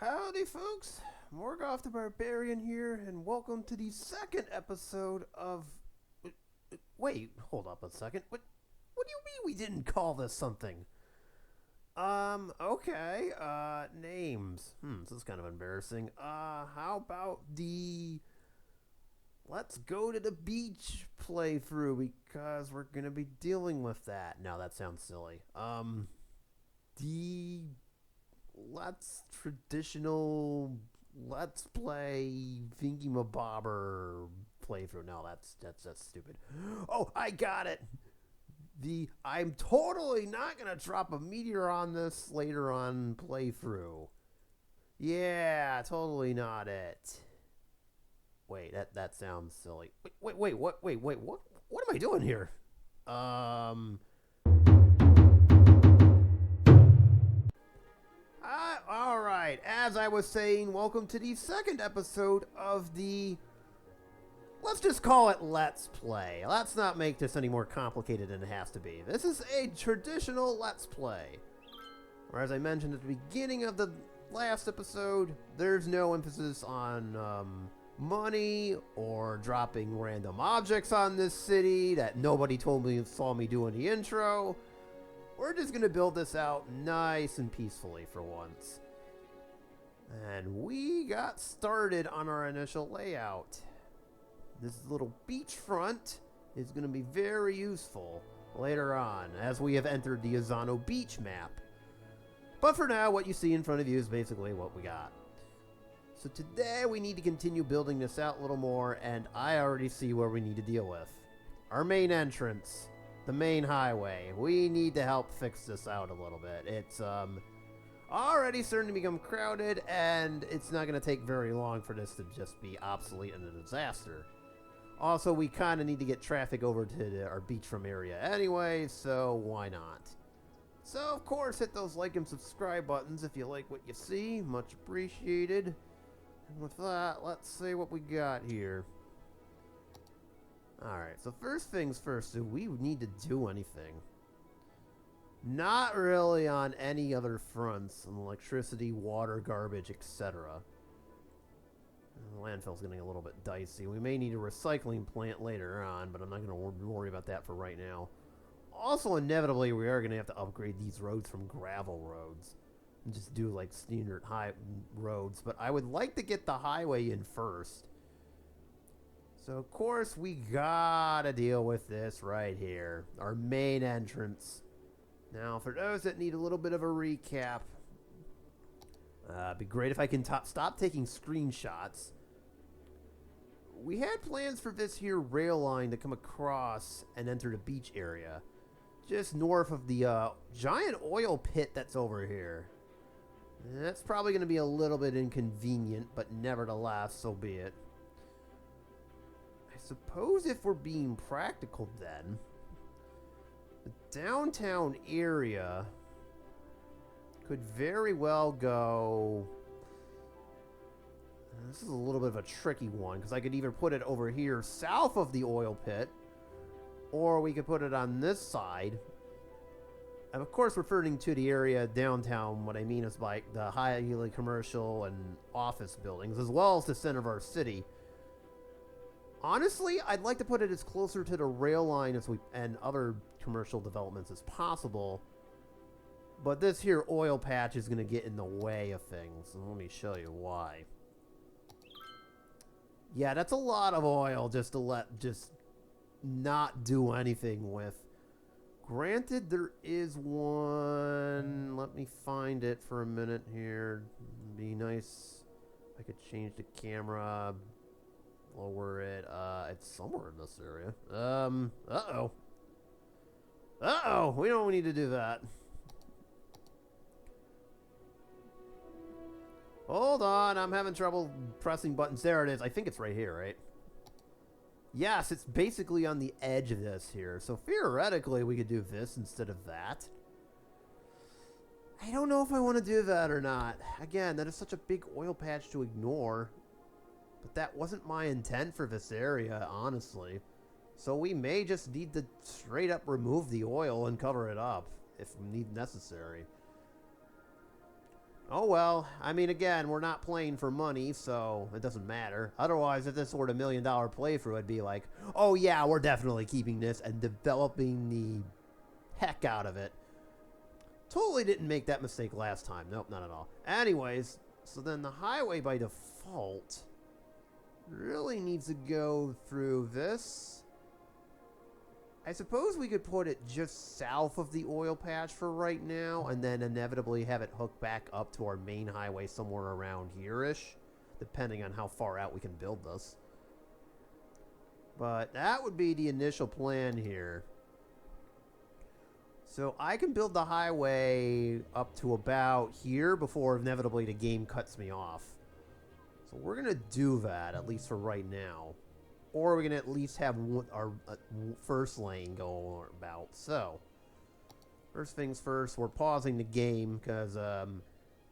Howdy, folks. Morgoth the Barbarian here, and welcome to the second episode of. Wait, hold up a second. What do you mean we didn't call this something? Okay. Names. This is kind of embarrassing. How about the Let's Go to the Beach playthrough because we're gonna be dealing with that. No, that sounds silly. The traditional Let's Play Thingy-mabobber playthrough. No, that's stupid. Oh, I got it. I'm totally not gonna drop a meteor on this later on playthrough. Yeah, totally not it. Wait, that sounds silly. Wait, what am I doing here? Alright, as I was saying, welcome to the second episode of the. Let's just call it Let's Play. Let's not make this any more complicated than it has to be. This is a traditional Let's Play. Or as I mentioned at the beginning of the last episode, there's no emphasis on money or dropping random objects on this city that nobody saw me do in the intro. We're just going to build this out nice and peacefully for once. And we got started on our initial layout. This little beachfront is going to be very useful later on as we have entered the Azano Beach map. But for now, what you see in front of you is basically what we got. So today we need to continue building this out a little more, and I already see where we need to deal with. Our main entrance. The main highway. We need to help fix this out a little bit. It's already starting to become crowded, and it's not going to take very long for this to just be obsolete and a disaster. Also, we kind of need to get traffic over to our beachfront area anyway, so why not? So, of course, hit those like and subscribe buttons if you like what you see. Much appreciated. And with that, let's see what we got here. Alright, so first things first, do we need to do anything? Not really on any other fronts, on electricity, water, garbage, etc. The landfill's getting a little bit dicey. We may need a recycling plant later on, but I'm not going to worry about that for right now. Also, inevitably, we are going to have to upgrade these roads from gravel roads. And just do, like, standard high roads. But I would like to get the highway in first. So, of course, we gotta deal with this right here. Our main entrance. Now, for those that need a little bit of a recap, it'd be great if I can stop taking screenshots. We had plans for this here rail line to come across and enter the beach area. Just north of the giant oil pit that's over here. That's probably going to be a little bit inconvenient, but nevertheless, so be it. I suppose if we're being practical then, the downtown area could very well go. This is a little bit of a tricky one because I could either put it over here south of the oil pit, or we could put it on this side. And of course, referring to the area downtown, what I mean is like the highly commercial and office buildings, as well as the center of our city. Honestly, I'd like to put it as closer to the rail line and other commercial developments as possible. But this here oil patch is going to get in the way of things. And let me show you why. Yeah, that's a lot of oil just not do anything with. Granted, there is one. Let me find it for a minute here. It'd be nice if I could change the camera. Lower it. It's somewhere in this area. Uh-oh. We don't need to do that. Hold on, I'm having trouble pressing buttons. There it is. I think it's right here, right? Yes, it's basically on the edge of this here. So theoretically, we could do this instead of that. I don't know if I want to do that or not. Again, that is such a big oil patch to ignore. But that wasn't my intent for this area, honestly. So we may just need to straight up remove the oil and cover it up if necessary. Oh well, I mean, again, we're not playing for money, so it doesn't matter. Otherwise, if this were a $1 million playthrough, I'd be like, oh yeah, we're definitely keeping this and developing the heck out of it. Totally didn't make that mistake last time. Nope, not at all. Anyways, so then the highway by default really needs to go through this. I suppose we could put it just south of the oil patch for right now, and then inevitably have it hook back up to our main highway somewhere around here-ish, depending on how far out we can build this. But that would be the initial plan here. So I can build the highway up to about here before inevitably the game cuts me off. So we're going to do that, at least for right now. Or we can at least have our first lane go about. So, first things first, we're pausing the game because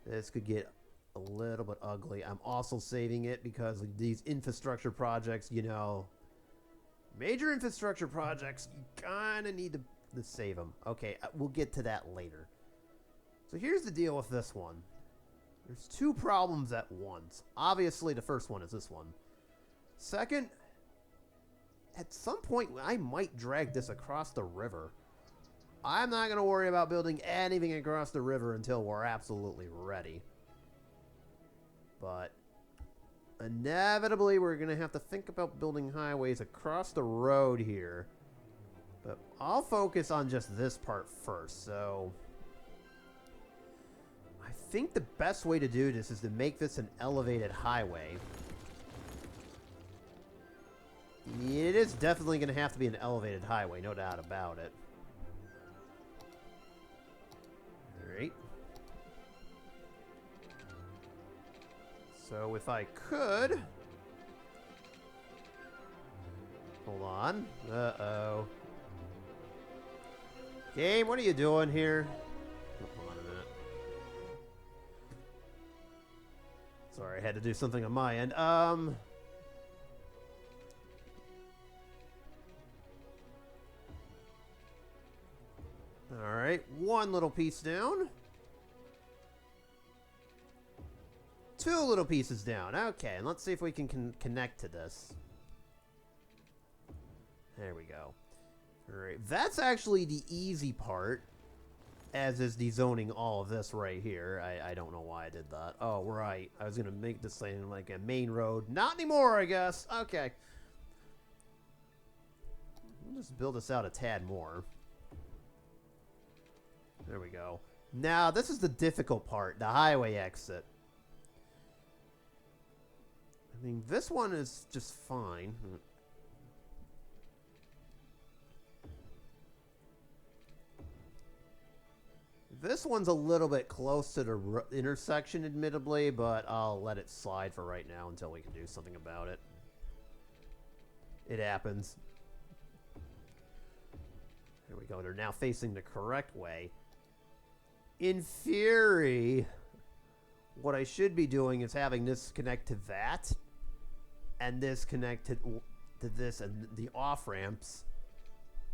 this could get a little bit ugly. I'm also saving it because these infrastructure projects, you know, major infrastructure projects, you kind of need to save them. Okay, we'll get to that later. So here's the deal with this one. There's two problems at once. Obviously, the first one is this one. Second, at some point, I might drag this across the river. I'm not going to worry about building anything across the river until we're absolutely ready. But inevitably, we're going to have to think about building highways across the road here. But I'll focus on just this part first. So I think the best way to do this is to make this an elevated highway. It is definitely going to have to be an elevated highway, no doubt about it. Alright. So if I could... Hold on. Uh-oh. Game, what are you doing here? Hold on a minute. Sorry, I had to do something on my end. Alright, one little piece down. Two little pieces down. Okay, and let's see if we can connect to this. There we go. Alright, that's actually the easy part, as is dezoning all of this right here. I don't know why I did that. Oh, right. I was going to make this thing like a main road. Not anymore, I guess. Okay. We'll just build this out a tad more. There we go. Now, this is the difficult part, the highway exit. I mean, this one is just fine. This one's a little bit close to the intersection, admittedly, but I'll let it slide for right now until we can do something about it. It happens. There we go. They're now facing the correct way. In theory, what I should be doing is having this connect to that, and this connect to this and the off-ramps,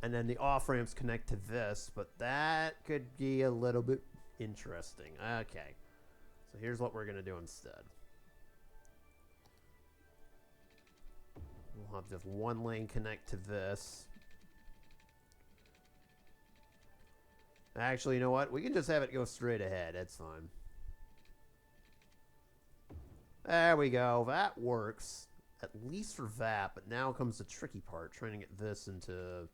and then the off-ramps connect to this, but that could be a little bit interesting. Okay, so here's what we're going to do instead. We'll have just one lane connect to this. Actually, you know what? We can just have it go straight ahead. That's fine. There we go. That works. At least for that. But now comes the tricky part. Trying to get this into...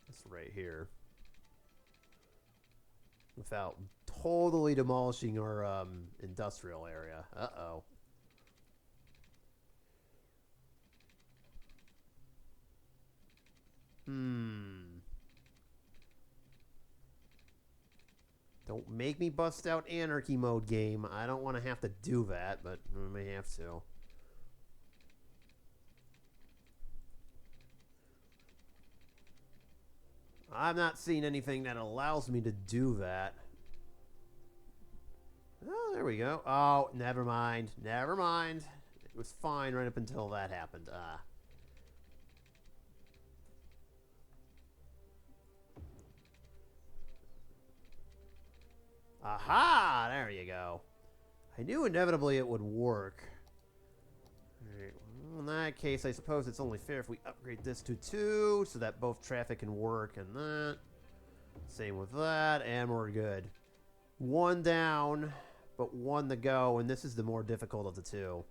this right here. Without totally demolishing our industrial area. Uh-oh. Don't make me bust out anarchy mode, game. I don't want to have to do that, but I may have to. I'm not seeing anything that allows me to do that. Oh, there we go. Oh, never mind. Never mind. It was fine right up until that happened. Aha! There you go. I knew inevitably it would work. Alright, well, in that case, I suppose it's only fair if we upgrade this to 2, so that both traffic can work and that. Same with that, and we're good. 1 down, but 1 to go, and this is the more difficult of the 2.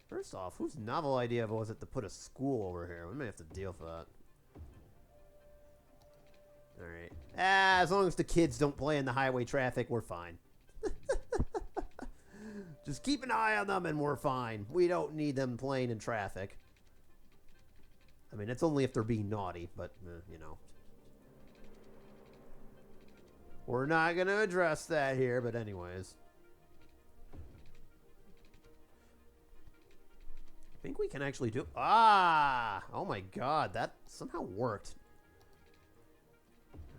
First off, whose novel idea was it to put a school over here? We may have to deal with that. Alright. As long as the kids don't play in the highway traffic, we're fine. Just keep an eye on them and we're fine. We don't need them playing in traffic. I mean, it's only if they're being naughty, but, you know. We're not going to address that here, but anyways. I think we can actually do... Ah! Oh my god, that somehow worked.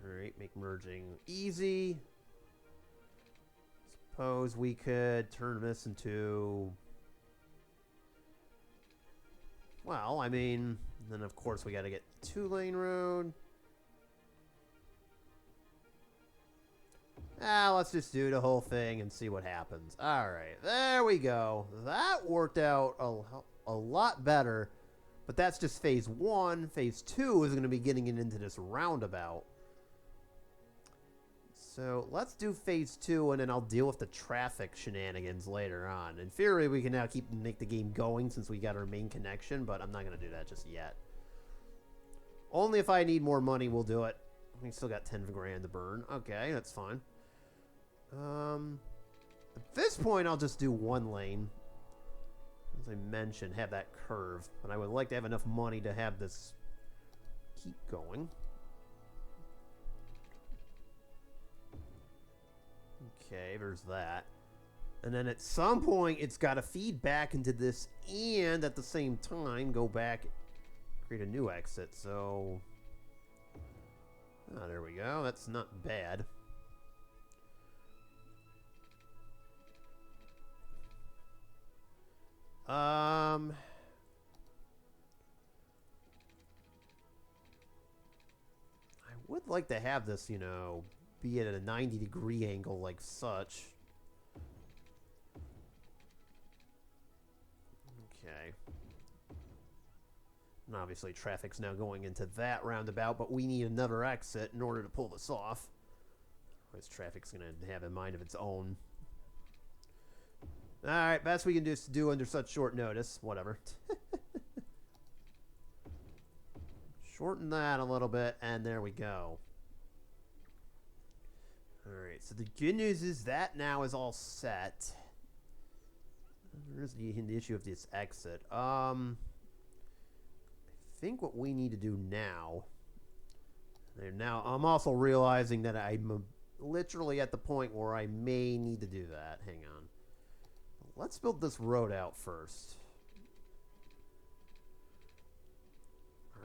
Alright, make merging easy. Suppose we could turn this into... Well, I mean... Then of course we gotta get 2-lane road. Let's just do the whole thing and see what happens. Alright, there we go. That worked out a lot better. But that's just phase 1. Phase 2 is going to be getting it into this roundabout. So let's do phase 2, and then I'll deal with the traffic shenanigans later on. In theory, we can now make the game going since we got our main connection, but I'm not going to do that just yet. Only if I need more money, we'll do it. We still got 10 grand to burn. Okay, that's fine. At this point, I'll just do 1 lane. As I mentioned, have that curve. But I would like to have enough money to have this keep going. Okay, there's that. And then at some point, it's got to feed back into this and at the same time go back, create a new exit. So, there we go. That's not bad. I would like to have this, you know, be at a 90-degree angle like such. Okay. And obviously traffic's now going into that roundabout, but we need another exit in order to pull this off. Otherwise traffic's going to have a mind of its own. Alright, best we can just do under such short notice. Whatever. Shorten that a little bit, and there we go. Alright, so the good news is that now is all set. There's the issue of this exit. I think what we need to do now... Now, I'm also realizing that I'm literally at the point where I may need to do that. Hang on. Let's build this road out first.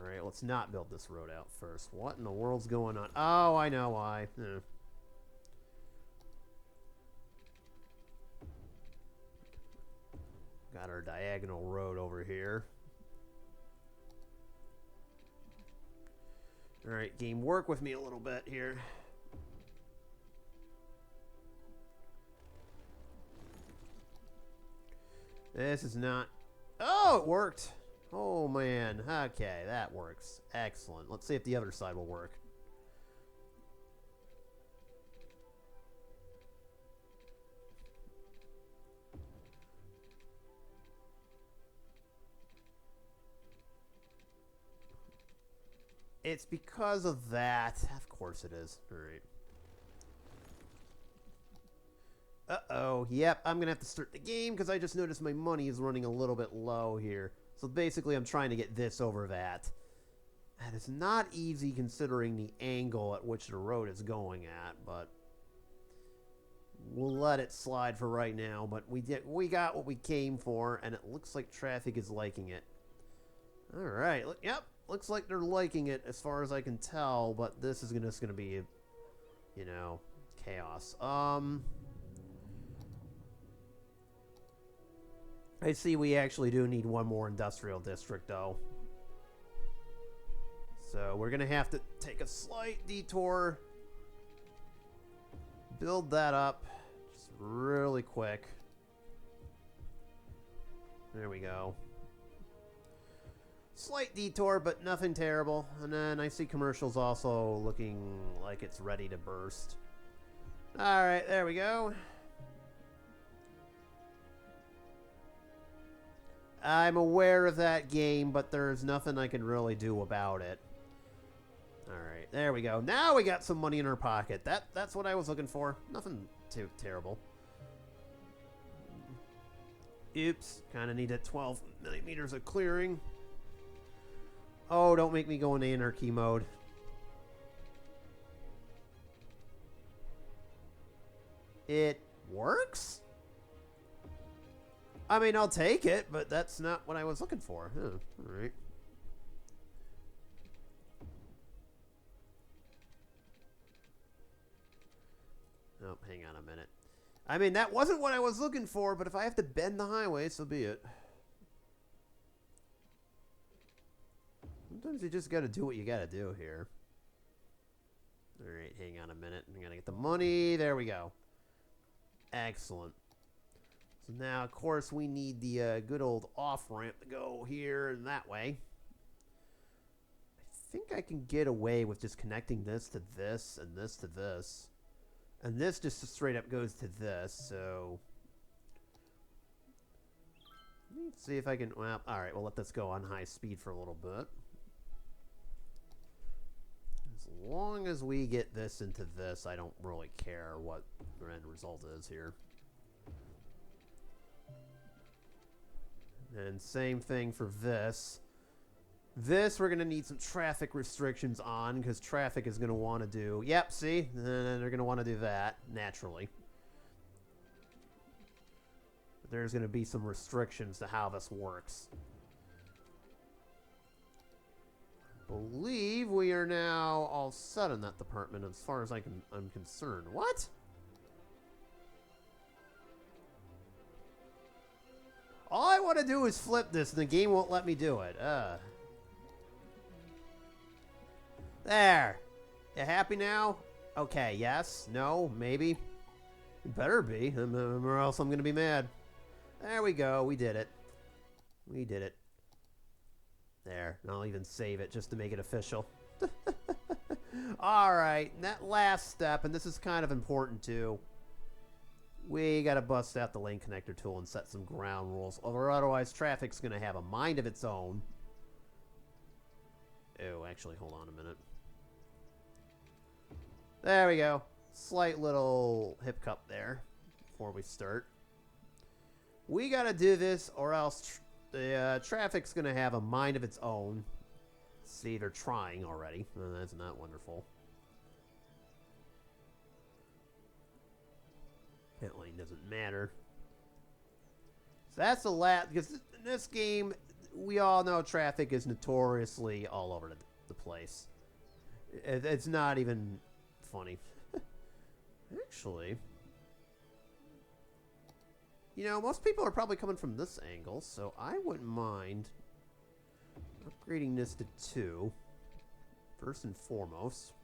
Alright, let's not build this road out first. What in the world's going on? Oh, I know why. Got our diagonal road over here. Alright, game, work with me a little bit here. This is not... Oh, it worked! Oh, man. Okay, that works. Excellent. Let's see if the other side will work. It's because of that. Of course it is. All right. Uh-oh. Yep, I'm going to have to start the game because I just noticed my money is running a little bit low here. So basically, I'm trying to get this over that. That is not easy considering the angle at which the road is going at, but we'll let it slide for right now. But we got what we came for, and it looks like traffic is liking it. All right. Yep, looks like they're liking it as far as I can tell, but this is just going to be, you know, chaos. I see we actually do need one more industrial district, though. So we're going to have to take a slight detour. Build that up just really quick. There we go. Slight detour, but nothing terrible. And then I see commercials also looking like it's ready to burst. Alright, there we go. I'm aware of that game, but there's nothing I can really do about it. Alright, there we go. Now we got some money in our pocket. That's what I was looking for. Nothing too terrible. Oops. Kind of needed 12 millimeters of clearing. Oh, don't make me go into anarchy mode. It works? I mean, I'll take it, but that's not what I was looking for. Huh. All right. Oh, hang on a minute. I mean, that wasn't what I was looking for, but if I have to bend the highway, so be it. Sometimes you just got to do what you got to do here. All right, hang on a minute. I'm going to get the money. There we go. Excellent. So now, of course, we need the good old off-ramp to go here and that way. I think I can get away with just connecting this to this and this to this. And this just straight up goes to this, so... Let's see if I can... Well, alright, we'll let this go on high speed for a little bit. As long as we get this into this, I don't really care what the end result is here. And same thing for this. This we're going to need some traffic restrictions on, because traffic is going to want to do... Yep, see? They're going to want to do that, naturally. But there's going to be some restrictions to how this works. I believe we are now all set in that department as far as I'm concerned. What? All I want to do is flip this, and the game won't let me do it. There. You happy now? Okay, yes, no, maybe. It better be, or else I'm going to be mad. There we go. We did it. We did it. There. And I'll even save it just to make it official. Alright, that last step, and this is kind of important too. We got to bust out the lane connector tool and set some ground rules, or otherwise traffic's going to have a mind of its own. Oh, actually, hold on a minute. There we go. Slight little hip cup there before we start. We got to do this, or else the traffic's going to have a mind of its own. See, they're trying already. Oh, that's not wonderful. That lane doesn't matter. So that's the last, because in this game, we all know traffic is notoriously all over the place. It's not even funny. Actually, you know, most people are probably coming from this angle, so I wouldn't mind upgrading this to 2, first and foremost.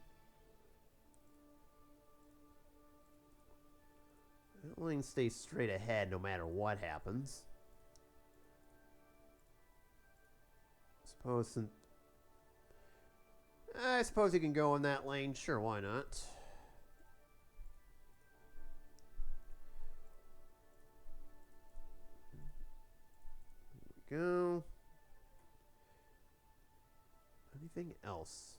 That lane stays straight ahead no matter what happens. I suppose you can go in that lane. Sure, why not? There we go. Anything else?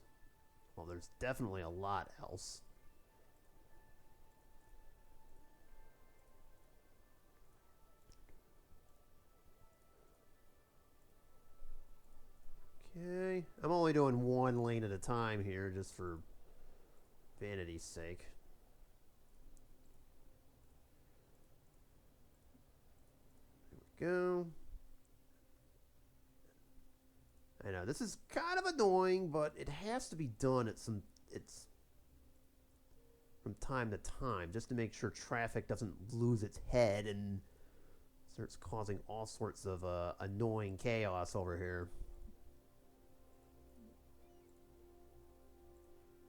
Well, there's definitely a lot else. Okay, I'm only doing one lane at a time here, just for vanity's sake. There we go. I know, this is kind of annoying, but it has to be done at from time to time, just to make sure traffic doesn't lose its head and starts causing all sorts of annoying chaos over here.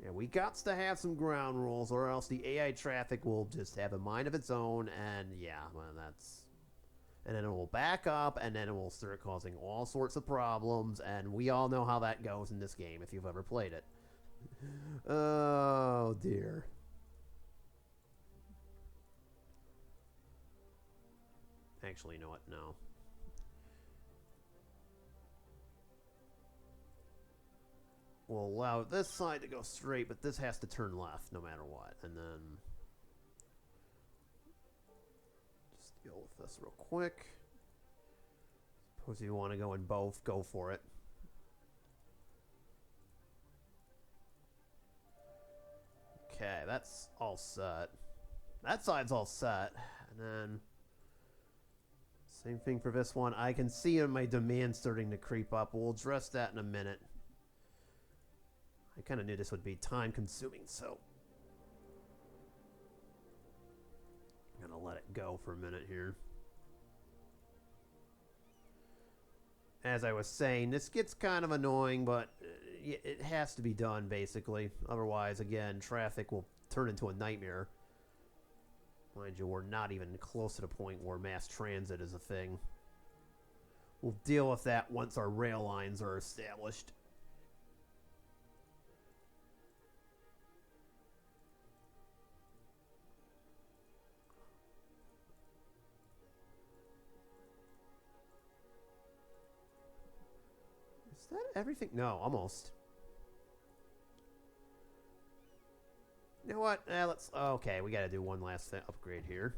Yeah, we got to have some ground rules, or else the AI traffic will just have a mind of its own, and yeah, well, that's... And then it will back up, and then it will start causing all sorts of problems, and we all know how that goes in this game if you've ever played it. Oh, dear. Actually, you know what? No. We'll allow this side to go straight, but this has to turn left no matter what. And then... just deal with this real quick. Suppose you want to go in both, go for it. Okay, that's all set. That side's all set. And then... same thing for this one. I can see my demand starting to creep up. We'll address that in a minute. I kind of knew this would be time consuming, so I'm going to let it go for a minute here. As I was saying, this gets kind of annoying, but it has to be done, basically. Otherwise, again, traffic will turn into a nightmare. Mind you, we're not even close to the point where mass transit is a thing. We'll deal with that once our rail lines are established. Is that everything? No, almost. You know what? Let's... okay, we gotta do one last upgrade here.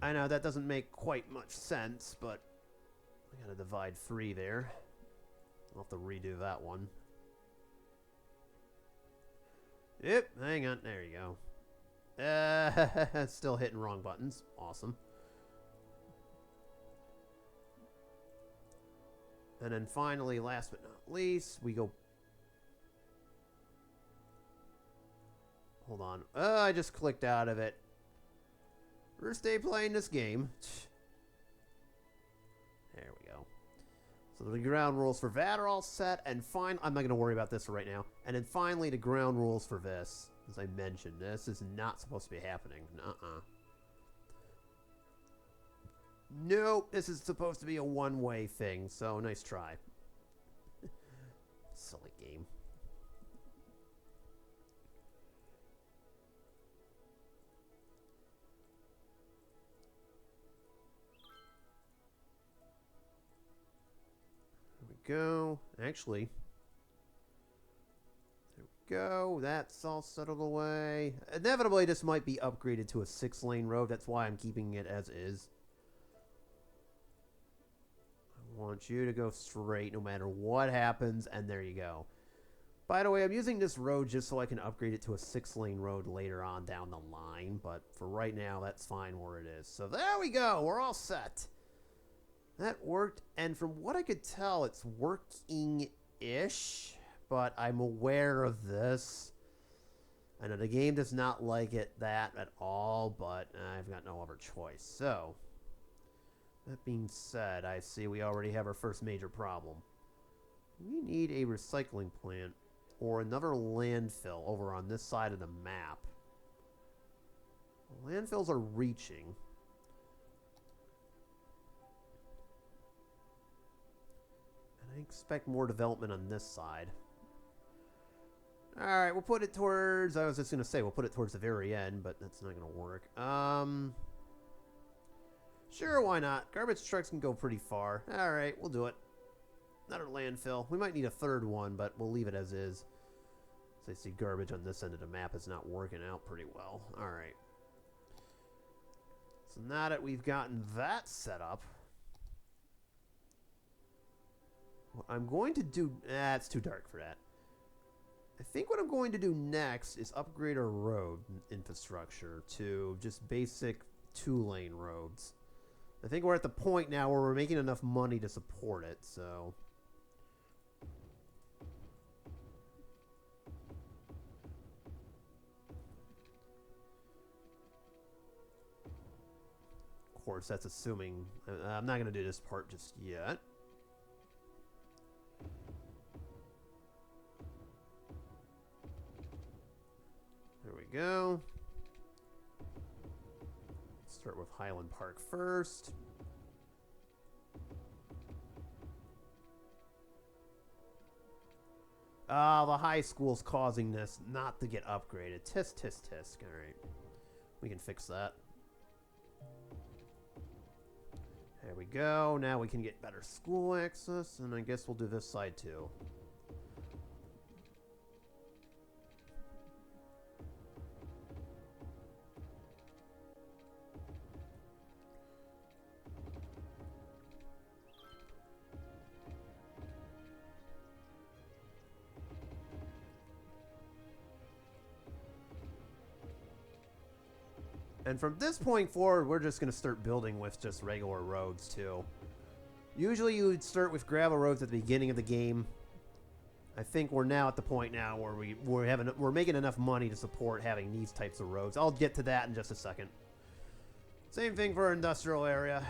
I know that doesn't make quite much sense, but I gotta divide 3 there. I'll have to redo that one. Yep, hang on. There you go. Still hitting wrong buttons. Awesome. And then finally, last but not least, we go... hold on. I just clicked out of it. First day playing this game. There we go. So the ground rules for that are all set, and I'm not going to worry about this right now. And then finally, the ground rules for this. As I mentioned, this is not supposed to be happening. Nope, this is supposed to be a one-way thing, so nice try. Silly game. Go. Actually, there we go. That's all settled away. Inevitably, this might be upgraded to a 6-lane road. That's why I'm keeping it as is. I want you to go straight no matter what happens, and there you go. By the way, I'm using this road just so I can upgrade it to a 6-lane road later on down the line, but for right now, that's fine where it is. So there we go. We're all set. That worked, and from what I could tell, it's working-ish, but I'm aware of this. I know the game does not like it that at all, but I've got no other choice. So, that being said, I see we already have our first major problem. We need a recycling plant or another landfill over on this side of the map. Landfills are reaching. I expect more development on this side. Alright, we'll put it towards... I was just going to say, we'll put it towards the very end, but that's not going to work. Sure, why not? Garbage trucks can go pretty far. Alright, we'll do it. Another landfill. We might need a third one, but we'll leave it as is. So I see garbage on this end of the map is not working out pretty well. Alright. So now that we've gotten that set up... what I'm going to do... it's too dark for that. I think what I'm going to do next is upgrade our road infrastructure to just basic 2-lane roads. I think we're at the point now where we're making enough money to support it, so... of course, that's assuming... I'm not going to do this part just yet. we go. Start with Highland Park first. The high school's causing this not to get upgraded. Tisk, tisk, tisk. Alright. We can fix that. There we go. Now we can get better school access, and I guess we'll do this side too. And from this point forward, we're just going to start building with just regular roads, too. Usually you would start with gravel roads at the beginning of the game. I think we're now at the point now where we're making enough money to support having these types of roads. I'll get to that in just a second. Same thing for our industrial area.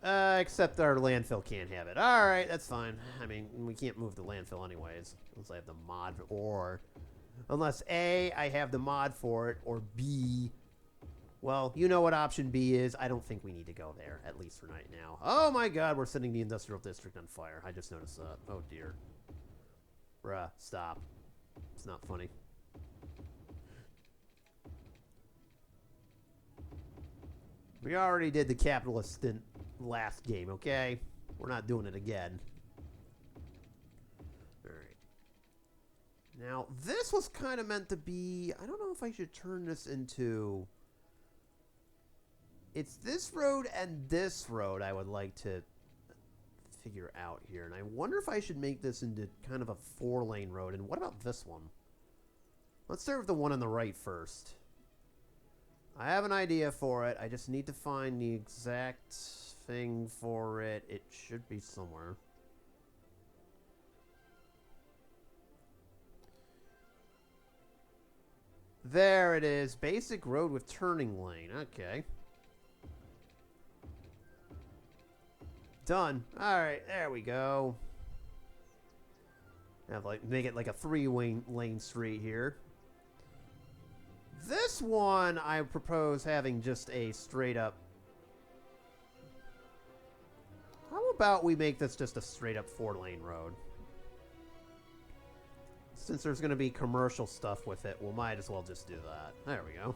Except our landfill can't have it. Alright, that's fine. I mean, we can't move the landfill anyways. Unless I have the mod or... Unless A, I have the mod for it, or B, well, you know what option B is. I don't think we need to go there, at least for right now. Oh my god, we're setting the industrial district on fire. I just noticed that. Oh dear. Bruh, stop. It's not funny. We already did the capitalist stint last game, okay? We're not doing it again. Now, this was kind of meant to be... I don't know if I should turn this into... It's this road and this road I would like to figure out here. And I wonder if I should make this into kind of a 4-lane road. And what about this one? Let's start with the one on the right first. I have an idea for it. I just need to find the exact thing for it. It should be somewhere. There it is. Basic road with turning lane. Okay. Done. Alright, there we go. Have make it like a 3-lane street here. This one I propose having just a straight up... How about we make this just a straight up 4-lane road? Since there's going to be commercial stuff with it, we might as well just do that. There we go.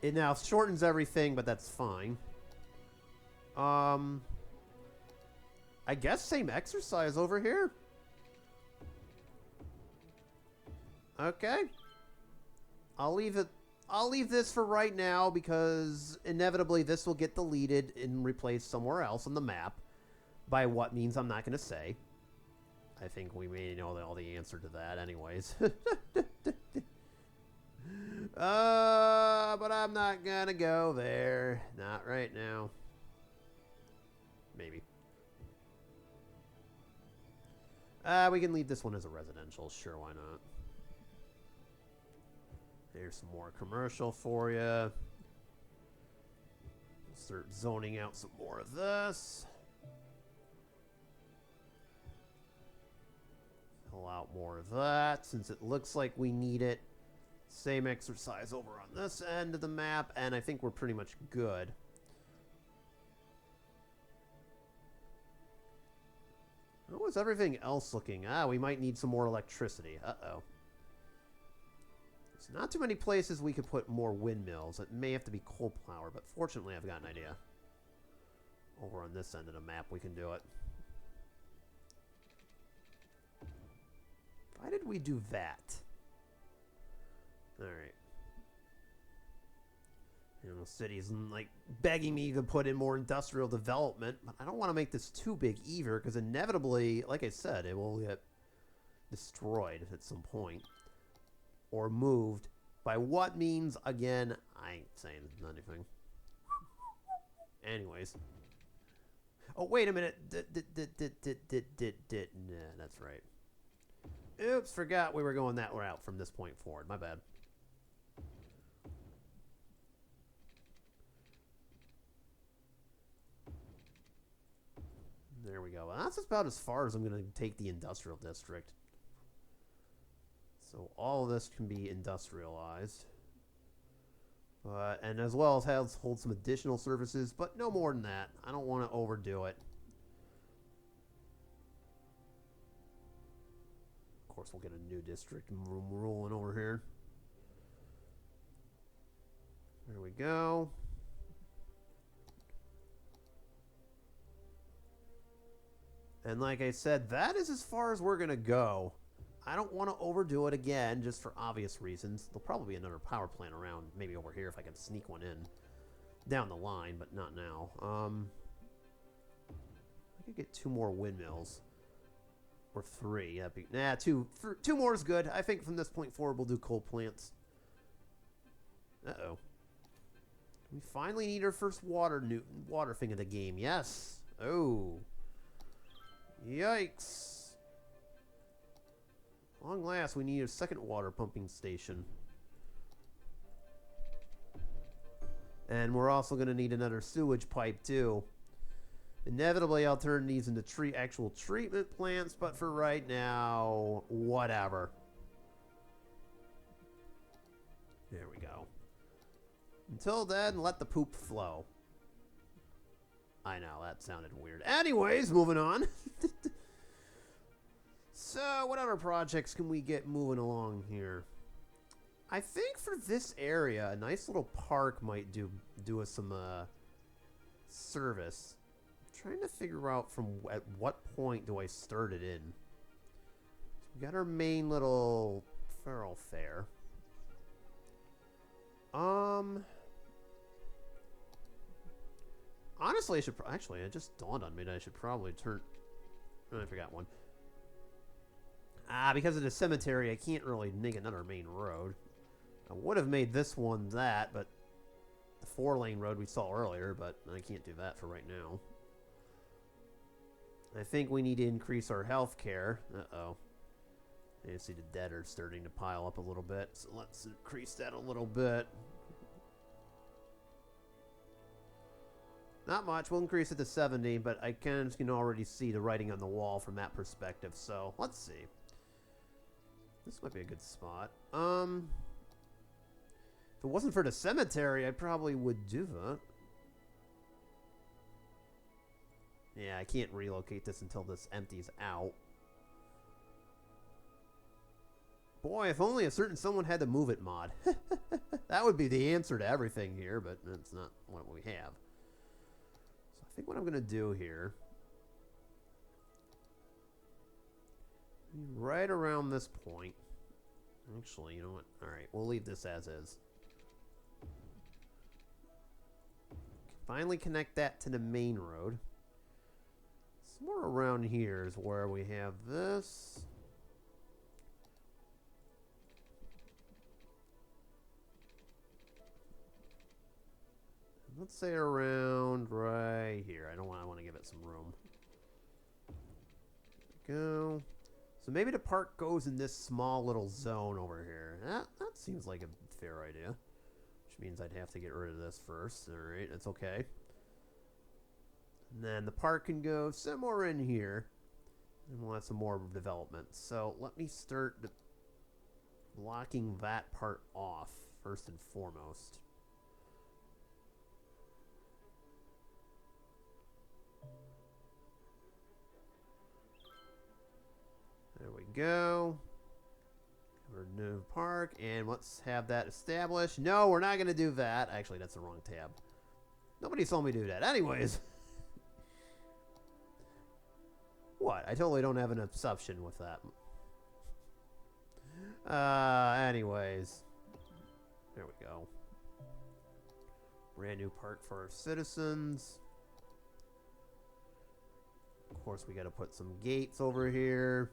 It now shortens everything, but that's fine. I guess same exercise over here. Okay. I'll leave this for right now because inevitably this will get deleted and replaced somewhere else on the map. By what means I'm not going to say. I think we may know all the answer to that anyways. But I'm not gonna go there. Not right now. Maybe. We can leave this one as a residential. Sure, why not? There's some more commercial for you. Start zoning out some more of this. Fill out more of that, since it looks like we need it. Same exercise over on this end of the map, and I think we're pretty much good. How was everything else looking? We might need some more electricity. Uh-oh. There's not too many places we could put more windmills. It may have to be coal power, but fortunately I've got an idea. Over on this end of the map we can do it. Why did we do that? Alright. You know, cities like begging me to put in more industrial development, but I don't want to make this too big either, because inevitably, like I said, it will get destroyed at some point. Or moved. By what means, again, I ain't saying anything. Anyways. Oh, wait a minute. Nah, that's right. Oops, forgot we were going that route from this point forward. My bad. There we go. That's about as far as I'm going to take the industrial district. So all of this can be industrialized. And as well as hold some additional services, but no more than that. I don't want to overdo it. Of course, we'll get a new district rolling over here. There we go. And like I said, that is as far as we're going to go. I don't want to overdo it again, just for obvious reasons. There'll probably be another power plant around, maybe over here if I can sneak one in. Down the line, but not now. I could get 2 more windmills. Or 3. That'd be, nah, 2 more is good. I think from this point forward, we'll do coal plants. Uh-oh. We finally need our first water thing of the game. Yes. Oh. Yikes. Long last, we need a second water pumping station. And we're also going to need another sewage pipe, too. Inevitably, I'll turn these into actual treatment plants, but for right now, whatever. There we go. Until then, let the poop flow. I know, that sounded weird. Anyways, moving on. So, what other projects can we get moving along here? I think for this area, a nice little park might do us some service. I'm trying to figure out at what point do I start it in. So we got our main little feral fair. Honestly, actually, it just dawned on me that I should probably turn... Oh, I forgot one. Because of the cemetery, I can't really make another main road. I would have made this one that, but the 4-lane road we saw earlier, but I can't do that for right now. I think we need to increase our health care. Uh-oh. You see the dead are starting to pile up a little bit, so let's increase that a little bit. Not much. We'll increase it to 70, but I can already see the writing on the wall from that perspective, so let's see. This might be a good spot. If it wasn't for the cemetery, I probably would do that. Yeah, I can't relocate this until this empties out. Boy, if only a certain someone had to move it mod. That would be the answer to everything here, but that's not what we have. So I think what I'm going to do here... right around this point. Actually, you know what? Alright, we'll leave this as is. Finally connect that to the main road. Somewhere around here is where we have this. Let's say around right here. I want to give it some room. There we go. So maybe the park goes in this small little zone over here. That seems like a fair idea. Which means I'd have to get rid of this first. Alright, that's okay. And then the park can go somewhere in here. And we'll have some more development. So let me start blocking that part off first and foremost. There we go. Our new park, and let's have that established. No, we're not going to do that. Actually, that's the wrong tab. Nobody saw me do that. Anyways. What? I totally don't have an obsession with that. Anyways. There we go. Brand new park for our citizens. Of course, we got to put some gates over here.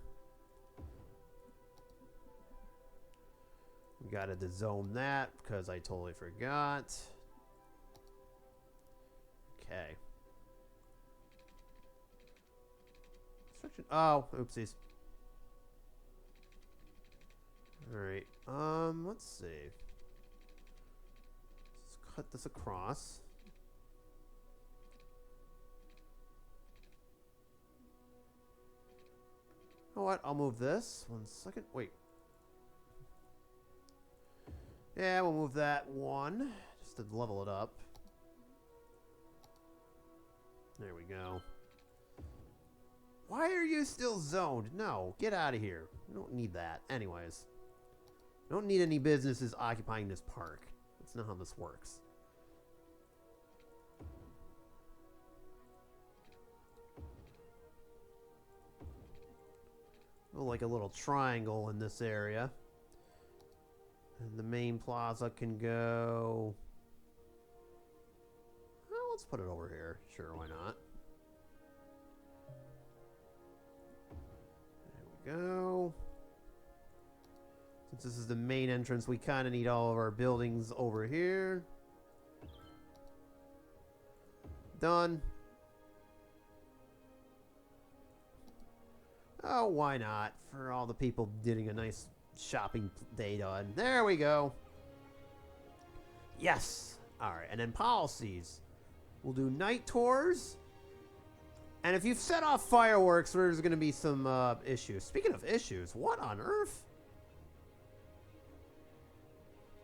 We got to dezone that because I totally forgot. Okay. Oh, oopsies. Alright. Let's see. Let's cut this across. You know what? I'll move this. 1 second. Wait. Yeah, we'll move that one. Just to level it up. There we go. Why are you still zoned? No, get out of here. We don't need that. Anyways. We don't need any businesses occupying this park. That's not how this works. Oh, like a little triangle in this area. And the main plaza can go... Well, let's put it over here. Sure, why not? There we go. Since this is the main entrance, we kind of need all of our buildings over here. Done. Oh, why not? For all the people getting a nice shopping day done. There we go. Yes. All right, and then policies. We'll do night tours. And if you've set off fireworks, there's going to be some issues. Speaking of issues, what on earth?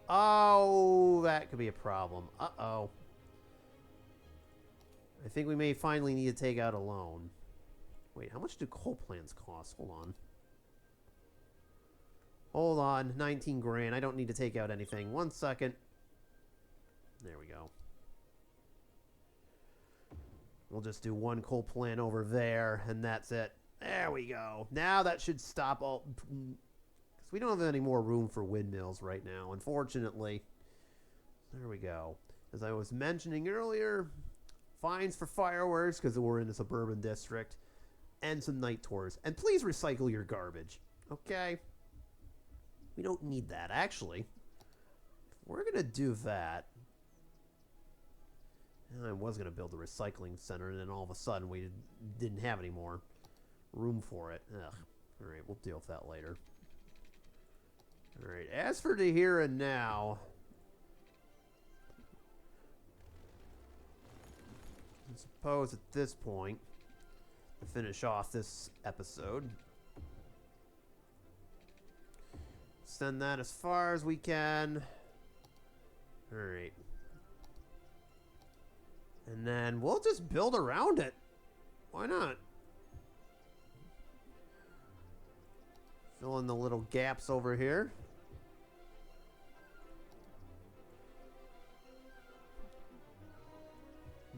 Oh, that could be a problem. Uh-oh. I think we may finally need to take out a loan. Wait, how much do coal plants cost? Hold on. Hold on. 19 grand. I don't need to take out anything. 1 second. There we go. We'll just do one coal plant over there, and that's it. There we go. Now that should stop all... Because we don't have any more room for windmills right now, unfortunately. There we go. As I was mentioning earlier, fines for fireworks, because we're in a suburban district, and some night tours. And please recycle your garbage, okay? We don't need that. Actually, we're going to do that. And I was going to build a recycling center, and then all of a sudden we didn't have any more room for it. Ugh. All right, we'll deal with that later. All right, as for the here and now, I suppose at this point, to finish off this episode, send that as far as we can. All right. And then we'll just build around it. Why not? Fill in the little gaps over here.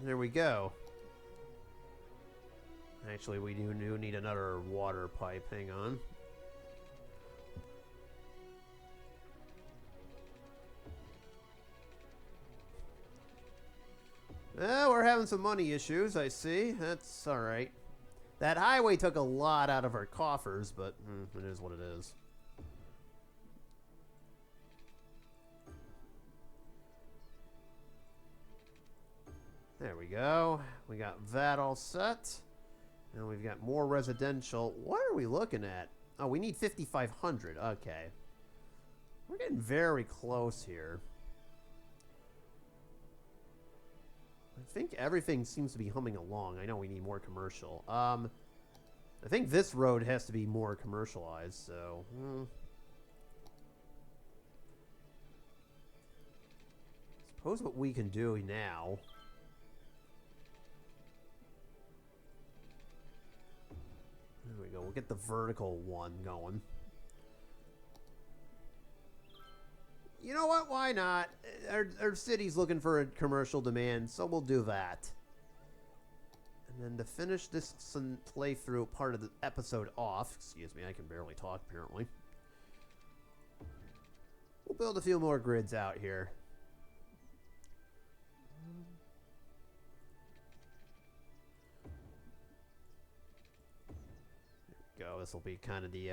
There we go. Actually, we do need another water pipe. Hang on. Well, we're having some money issues, I see. That's alright. That highway took a lot out of our coffers, but it is what it is. There we go. We got that all set. And we've got more residential. What are we looking at? Oh, we need 5,500. Okay. We're getting very close here. I think everything seems to be humming along. I know we need more commercial. I think this road has to be more commercialized, so... Suppose what we can do now... There we go. We'll get the vertical one going. You know what? Why not? Our city's looking for a commercial demand, so we'll do that. And then to finish this playthrough part of the episode off, excuse me, I can barely talk apparently. We'll build a few more grids out here. There we go. This will be kind of the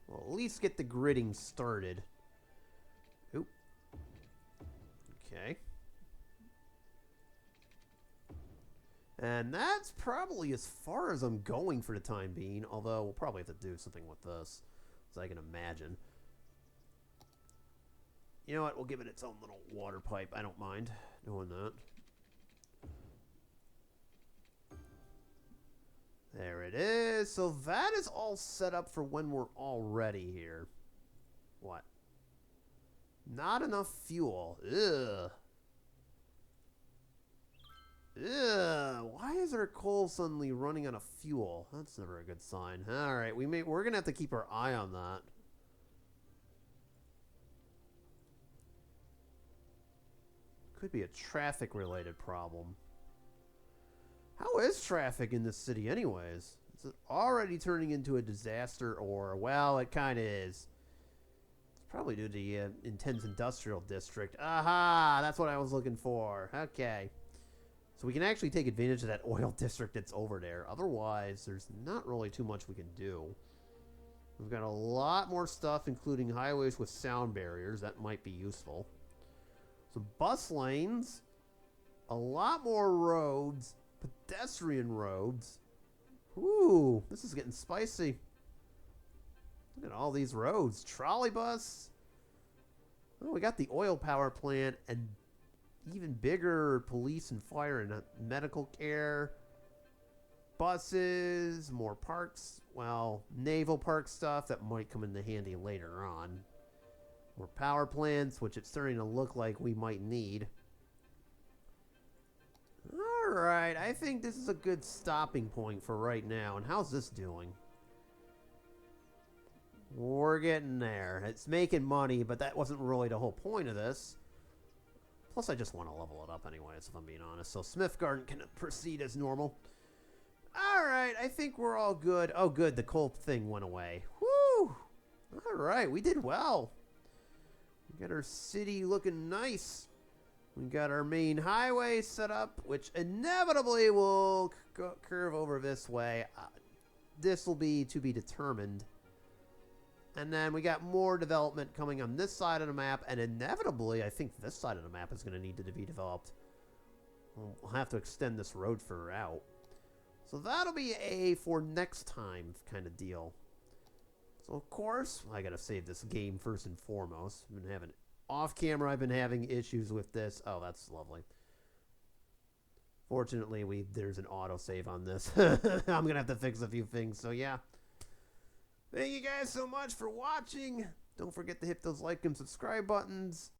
well, at least get the gridding started. Oop. Okay. And that's probably as far as I'm going for the time being, although we'll probably have to do something with this, as I can imagine. You know what? We'll give it its own little water pipe. I don't mind doing that. so that is all set up for when we're all ready here. What? Not enough fuel. Ugh. Ugh. Why is our coal suddenly running out of fuel? That's never a good sign. Alright, we're gonna have to keep our eye on that. Could be a traffic-related problem. How is traffic in this city anyways? Is it already turning into a disaster or, well, it kind of is. It's probably due to the intense industrial district. Aha! That's what I was looking for. Okay. So we can actually take advantage of that oil district that's over there. Otherwise, there's not really too much we can do. We've got a lot more stuff, including highways with sound barriers. That might be useful. Some bus lanes. A lot more roads. Pedestrian roads. Ooh, this is getting spicy. Look at all these roads. Trolley bus. Oh, we got the oil power plant and even bigger police and fire and medical care. Buses, more parks. Well, naval park stuff that might come into handy later on. More power plants, which it's starting to look like we might need. Alright, I think this is a good stopping point for right now. And how's this doing? We're getting there. It's making money, but that wasn't really the whole point of this. Plus, I just want to level it up anyways, if I'm being honest. So Smith Garden can proceed as normal. Alright, I think we're all good. Oh, good, the coal thing went away. Woo! Alright, we did well. We got our city looking nice. We got our main highway set up, which inevitably will curve over this way. This will be to be determined. And then we got more development coming on this side of the map, and inevitably, I think this side of the map is going to need to be developed. We'll have to extend this road further out. So that'll be a for next time kind of deal. So, of course, I got to save this game first and foremost. I've been having off camera, I've been having issues with this. Oh, that's lovely. Fortunately, there's an autosave on this. I'm going to have to fix a few things, so yeah. Thank you guys so much for watching. Don't forget to hit those like and subscribe buttons.